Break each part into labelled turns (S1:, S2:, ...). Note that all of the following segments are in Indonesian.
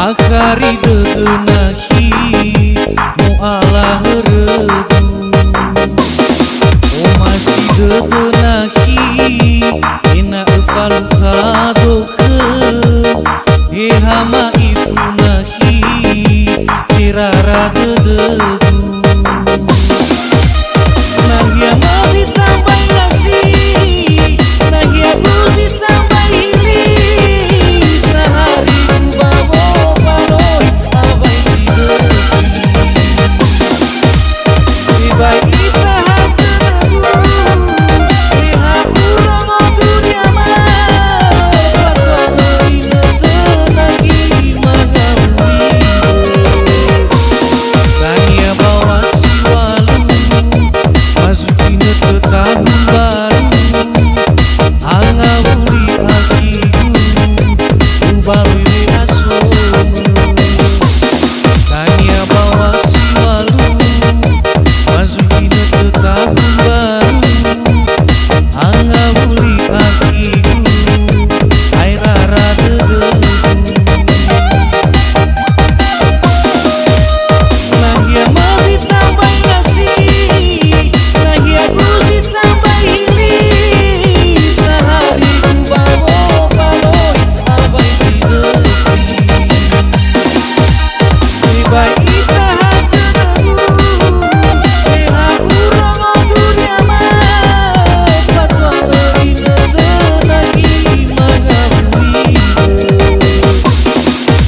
S1: Akari degenahi mualah regu O masih degenahi ina evaluka doke Ehama ifunahi kirara dedegu Nahia masih tambah nasi Nahia gusi tambah hili Sehari bawa baroi abai si deki Ibai kita hati negu Liha urang o dunia mah Patwa ina tenagi magamui Tania bawa si walu Masukin ke tahun baru Angawuli akiku Ubalui aso Tania bawa si walu Masukin ke tahun baru Angawuli akiku Airara dedegu Nahia masih tambah nasi Nahia gusi tambah hili Sehari ku bawa baloi abai si deki Ibai kita hati negu Liha urang o dunia mah Patwa ina tenagi magamui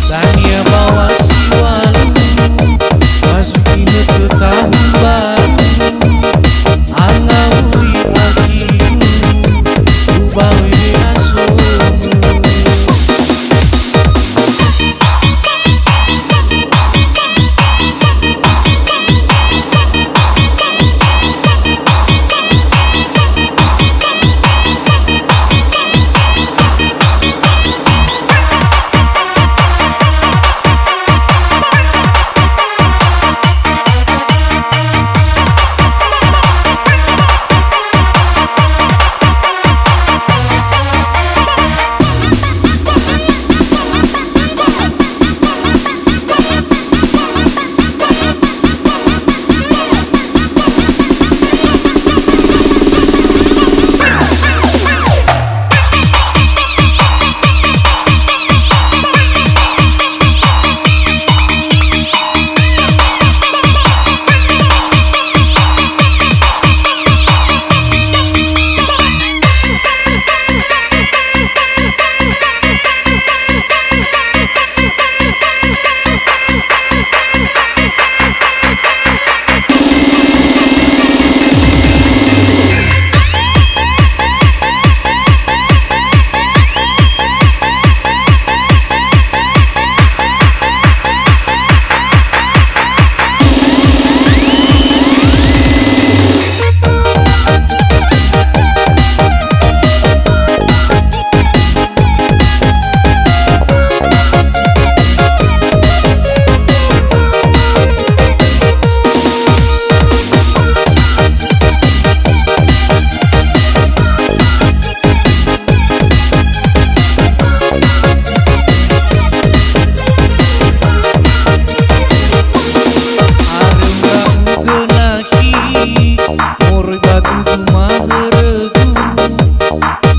S1: Tania bawa si walu Masukin ke tahun baru Angawuli akiku Ubalui aso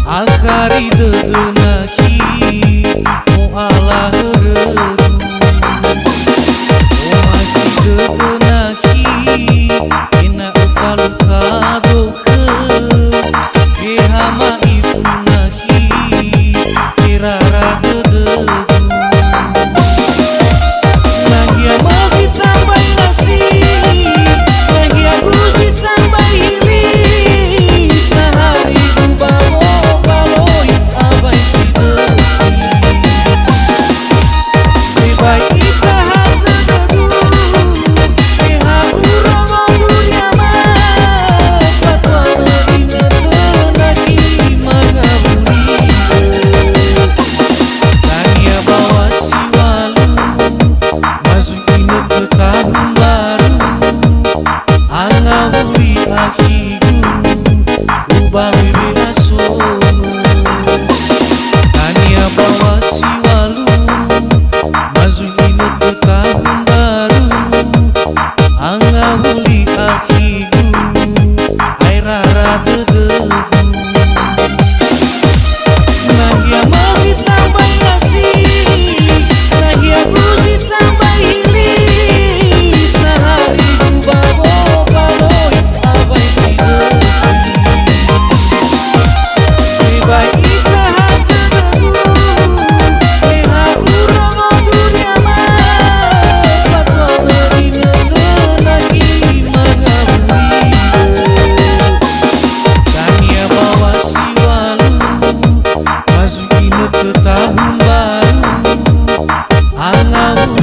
S1: Akari degenahi mualah regu O masih degenahi ina evaluka doke Ehama ifunahi kirara dedegu Nahia masih tambah nasi Nahia gusi tambah hili Sehari ku bawa baloi abai si deki Ibai kita hati negu Liha urang o dunia mah Patwa ina tenagi magamui Tania bawa si walu Masukin ke tahun baru Angawuli akiku Ubalui aso Tania bawa si walu Masukin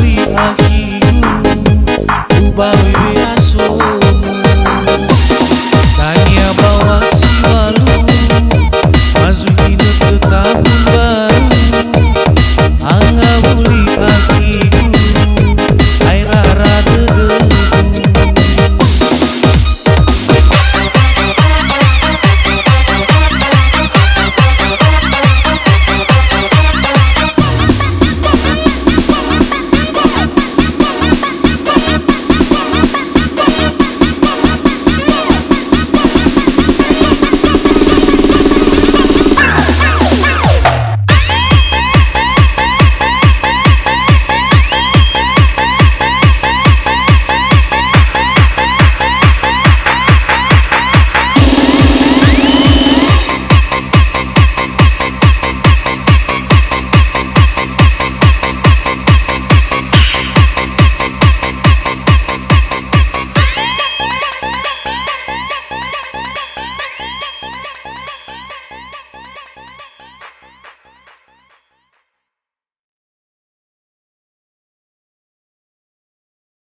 S1: li akigu ubah wiwi asu